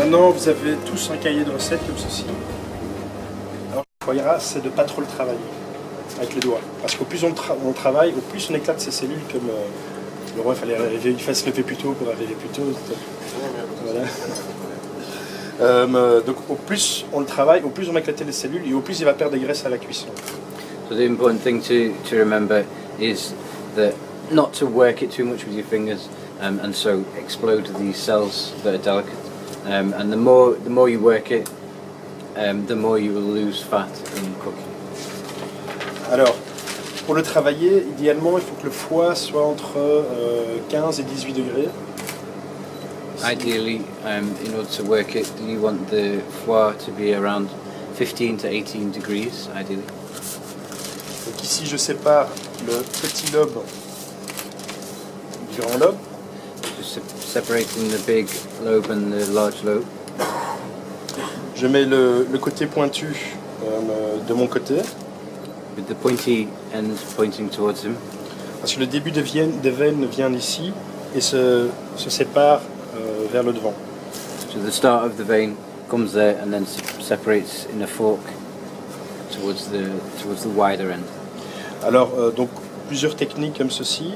maintenant, vous avez tous un cahier de recettes comme ceci. Alors, le foie gras, c'est de ne pas trop le travailler avec les doigts. Parce qu'au plus on travaille, au plus on éclate ses cellules, comme le roi, il fallait se lever plus tôt pour arriver plus tôt. Voilà. Donc au plus on le travaille, au plus on va éclater les cellules et au plus il va perdre des graisses à la cuisson. So the important thing to remember is that not to work it too much with your fingers and so explode these cells that are delicate. And the more you work it, the more you will lose fat in cooking. Alors, pour le travailler, idéalement, il faut que le foie soit entre 15 et 18 degrés. Ideally, in order to work it, you want the foie to be around 15 to 18 degrees, ideally. Donc ici, je sépare le petit lobe du grand lobe. Just separating the big lobe and the large lobe. Je mets le côté pointu de mon côté. With the pointy end pointing towards him. Parce que le début des veines vient ici et se sépare vers le devant. So the start of the vein comes there and then separates in a fork towards the wider end. Alors donc plusieurs techniques comme ceci.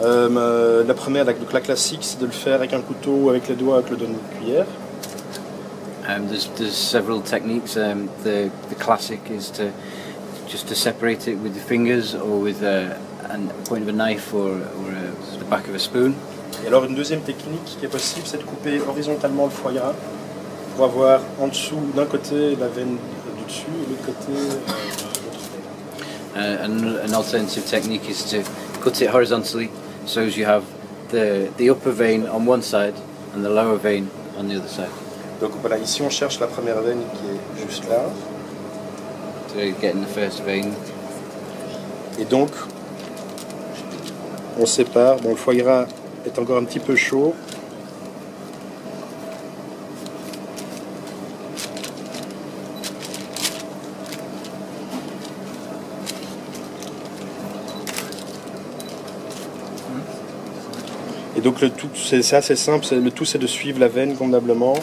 La première, donc la classique, c'est de le faire avec un couteau, avec les doigts, avec le doigt de cuillère. There's several techniques. The classic is just to separate it with the fingers or with a point of a knife or the back of a spoon. Et alors une deuxième technique qui est possible, c'est de couper horizontalement le foie gras pour avoir en dessous d'un côté la veine du dessus et de l'autre côté An alternative technique is to cut it horizontally, so as you have the upper vein on one side and the lower vein on the other side. Donc voilà, ici on cherche la première veine qui est juste là. To get in the first vein. Et donc on sépare. Bon, le foie gras est encore un petit peu chaud. Et donc le tout, c'est assez simple, le tout c'est de suivre la veine convenablement.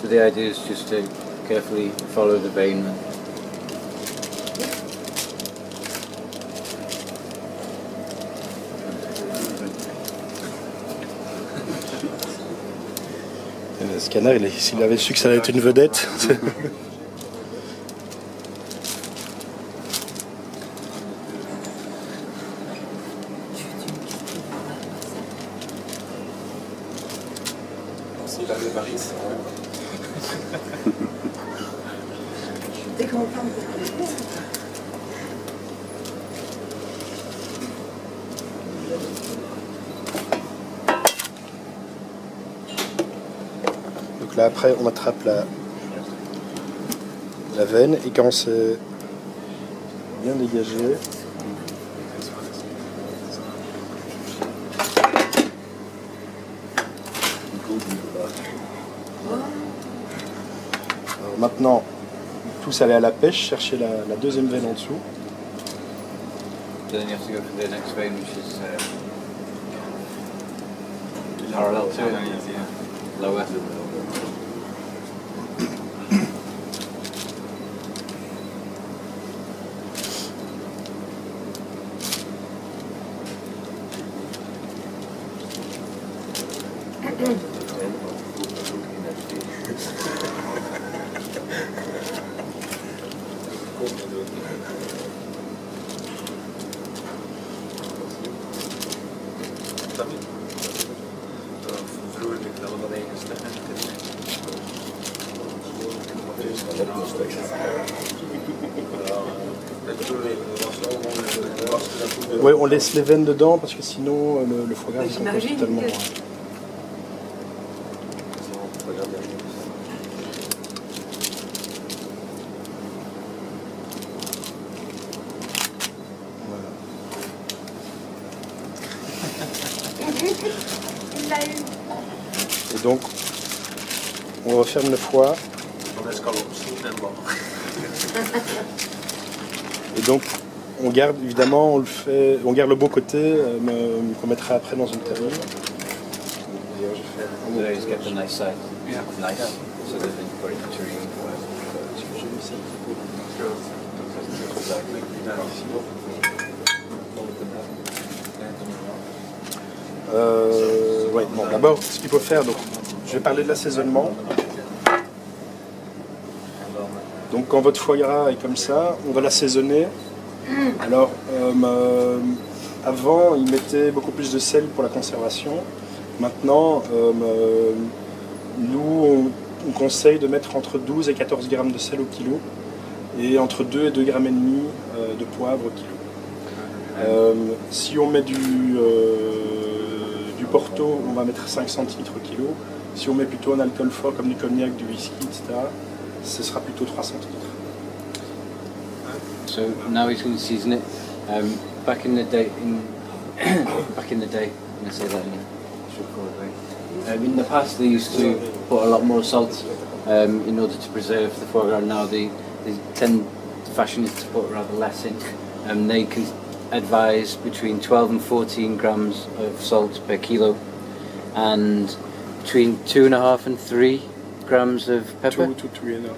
So the idea is just to carefully follow the vein. Le scanner, s'il avait su que ça allait être une vedette. Il avait varices. T'es content de Donc là après on attrape la veine et quand c'est bien dégagé, alors maintenant tous aller à la pêche, chercher la deuxième veine en dessous. Then you have to go for the next vein, which is parallel to it, lower. Ouais, on laisse les veines dedans parce que sinon le foie gras se compose totalement. Il l'a eu. Et donc, on referme le foie. Et donc, on garde évidemment, on garde le beau côté qu'on mettra après dans une terrine. Always get the nice side. Yeah, nice. So that it's very touring. Ouais, bon, d'abord, ce qu'il faut faire, donc, je vais parler de l'assaisonnement. Donc quand votre foie gras est comme ça, on va l'assaisonner. Alors, avant, ils mettaient beaucoup plus de sel pour la conservation. Maintenant, nous, on conseille de mettre entre 12 et 14 grammes de sel au kilo et entre 2 et 2,5 grammes de poivre au kilo. Si on met du Porto, on va mettre 5 centilitres au kilo. Si on met plutôt un alcool fort comme du cognac, du whisky, etc., ce sera plutôt 3 centilitres. So now he's going to season it. Back in the day, back in the day, I'm going to say that in a straightforward way. In the past, they used to put a lot more salt in order to preserve the foie gras. Now the fashion is to put rather less in. They can advise between 12 and 14 grams of salt per kilo, and between 2.5 and 3 grams of pepper. 2 to 3.5.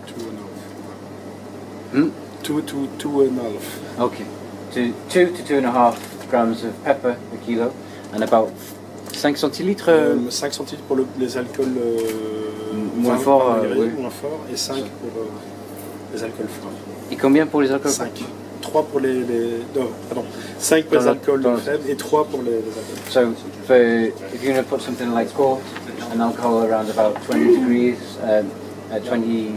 Hmm? 2 to 2.5. Okay, 2 to 2.5 grams of pepper per kilo, and about 5 centilitres. 5 centilitres pour les alcools moins forts, oui. Moins forts, et 5 pour les alcools forts. Et combien pour les alcools? 5. 3 pour les non, pardon. 5 pour les alcools faibles et 3 pour les alcools. So, if you're going to put something like port, an alcohol around about 20 degrees, 20%,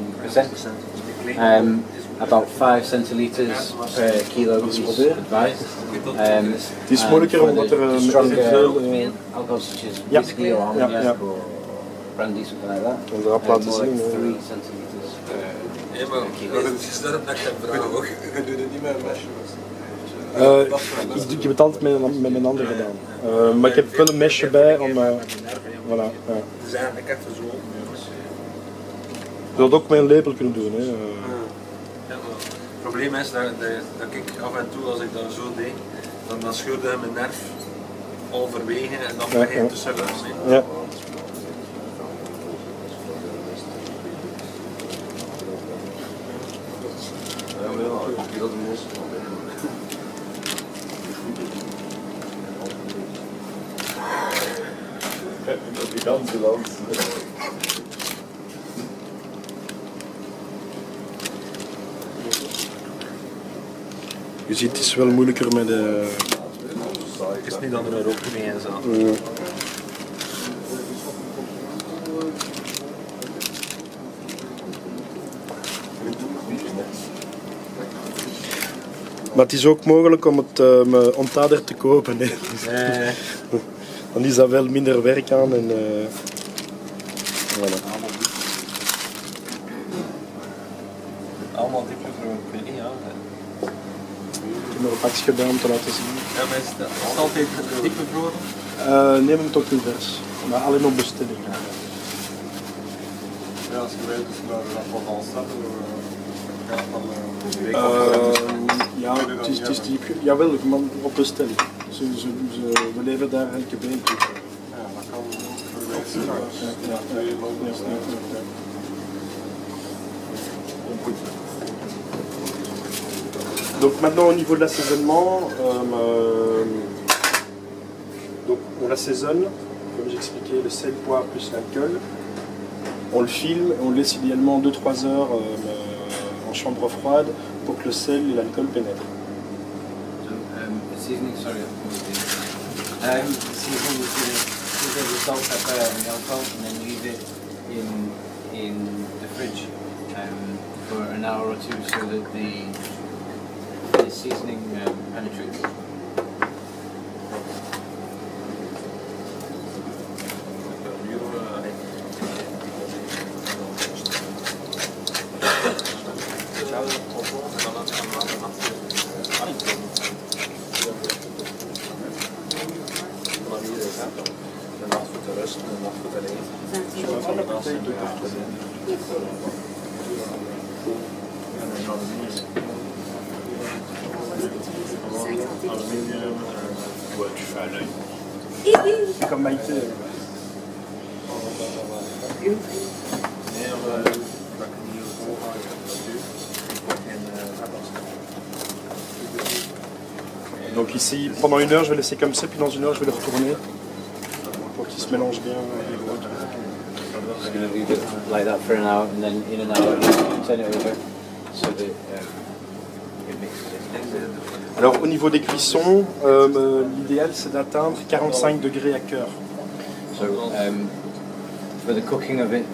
about 5 centiliters per kilo is advised. Het is moeilijker omdat er stronger alcohols such as whiskey or armagnac or brandy, something like that. On erop laten more like zien. 3 centiliters per Ja, maar het is daarom dat ik heb vragen ook. Je doet het niet met een mesje. Ik heb het altijd met mijn handen gedaan. Maar ik heb wel een mesje bij om... voilà. Het is eigenlijk even zo. Je wilt ook met een lepel kunnen doen. Hè. Ja, maar het probleem is dat ik af en toe, als ik dat zo deed, dan scheurde hij mijn nerf halverwege en dan begint het te sukken. Ja. Die ganze Land. Je ziet, het is wel moeilijker met de... Het is niet dat er een rook mee in zat. Maar het is ook mogelijk om het ontdader te kopen. Hè. Dan is dat wel minder werk aan. En, voilà. Allemaal diepe voor een penny, ja. Ik heb nog een pakje bij om te laten zien. Ja, maar is het altijd diep bevroren? Neem hem tot uw vers. Maar alleen op bestelling. Ja, als je weet dat we dat van al zetten, gaat dan een week ja, het is diep. Jawel, maar op bestelling. We leveren daar elke week. Ja, dat kan ook voor de week zijn. Donc maintenant au niveau de l'assaisonnement, donc on l'assaisonne, comme j'expliquais, le sel, poivre plus l'alcool. On le filme et on le laisse idéalement 2-3 heures en chambre froide pour que le sel et l'alcool pénètrent. Seasoning, sorry. Seasoning with the salt, pepper and alcohol, and then leave it in the fridge for an hour or two so that the seasoning penetrates. De nacht voor te rusten, de nacht voor te eten. Ouais, tu fais à l'œil. C'est comme Maïté. Donc ici, pendant 1 heure, je vais laisser comme ça, puis dans 1 heure, je vais le retourner pour qu'il se mélange bien avec l'autre. Just going to leave it like that for an hour, and then in an hour, turn it over so that it mixes. Alors au niveau des cuissons, l'idéal c'est d'atteindre 45 degrés à cœur. So for the cooking of it,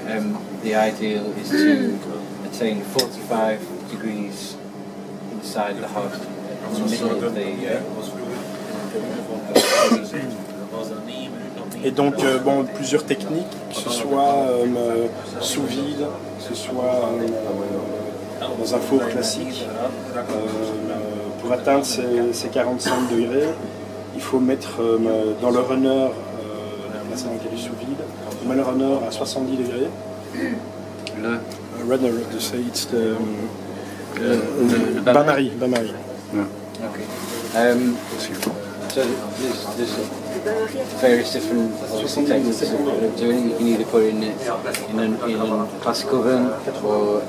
the ideal is to attain 45 degrees inside the heart, in the middle of the. Et donc bon, plusieurs techniques, que ce soit sous vide, que ce soit dans un four classique. Pour atteindre ces 45 degrés, il faut mettre dans le runner, la salle qui est sous vide, on met le runner à 70 degrés. Le runner, to say it's the bain-marie. Okay. So there's various different techniques of doing it. You can either put it in a classic oven or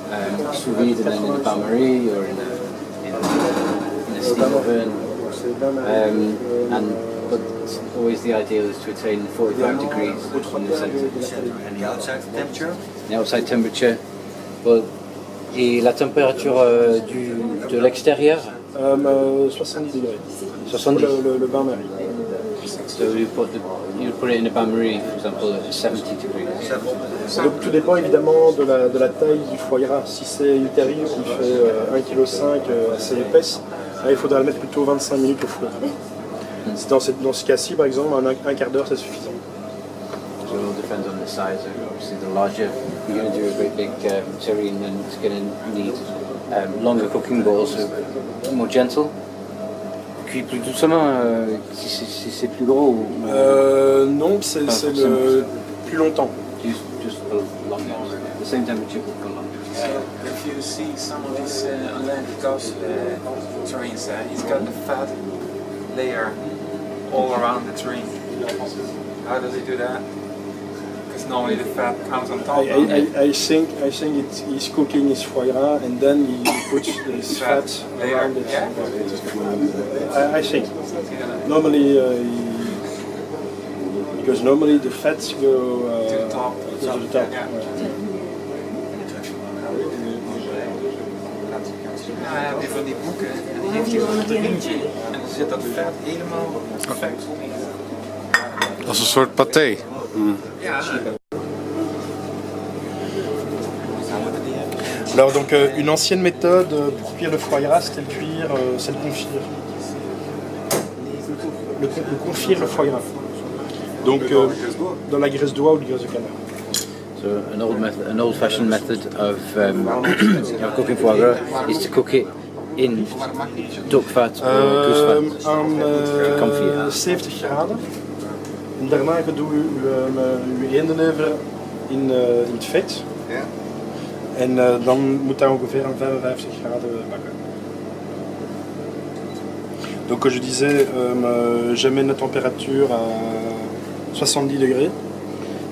sous vide and then in a bain-marie or in a steam oven. But always the ideal is to attain 45 degrees in the center. And the outside temperature? The outside temperature. Well, et la température de l'extérieur? 70 degrés. 70. Le bain-marie. So you put it in a bain-marie, for example, at 70 degrees. Donc, tout dépend évidemment de la taille du foie gras. Si c'est une terrine qui fait 1,5 kg assez épaisse, là, il faudra le mettre plutôt 25 minutes au four. Dans ce cas-ci, par exemple, un quart d'heure, c'est suffisant. So it all depends on the size. Obviously, the larger you're going to do a great big terrine, then it's going to need longer cooking balls, so more gentle. Cuit plus doucement si c'est plus gros ou... Non, c'est le plus longtemps. Just for longer. The same temperature but for longer. If you see some of these Atlantic Coast terrines, he's got the fat layer all around the terrine. How does he do that? Because normally the fat comes on top. I think he's cooking his foie gras and then he puts his fat around it. Yeah? I think. Normally, because normally the fats go To the top. to the top. Yeah. Ja, hij heeft van die boeken en die heeft hij op een terrientje en dan zit dat vet helemaal perfect in. Als een soort paté. Ja, Alors donc une ancienne méthode pour cuire le foie gras, c'était le cuire, c'est le confire. Le confire le foie gras. Donc dans la graisse d'oie ou de graisse de canard. So an old-fashioned method of cooking foie gras is to cook it in duck fat or goose fat. Aan 70 graden. En daarna doe u uw eendenlever in het vet. Ja. En dan moet dat ongeveer aan 55 graden bakken. Donc comme je disais, j'amène la température à 70 degrés.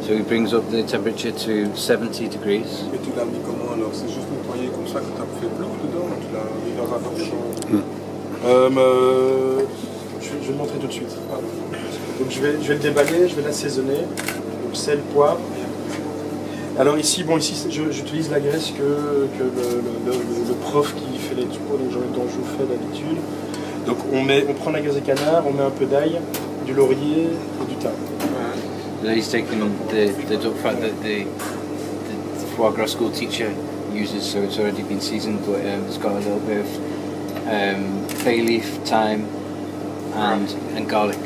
So he brings up the temperature to 70 degrees. Et tu l'as mis comment alors? C'est juste nettoyé comme ça que tu as fait bloc dedans ou tu l'as mis dans un torchon? Je vais le montrer tout de suite. Donc je vais le déballer, je vais l'assaisonner. Donc sel, poivre. Alors ici, j'utilise la graisse que le prof qui fait les tours, dont je vous fais d'habitude. Donc on prend la graisse de canard, on met un peu d'ail, du laurier et du thym. So he's taken the duck fat that the foie gras school teacher uses, so it's already been seasoned, but it's got a little bit of bay leaf, thyme, and garlic.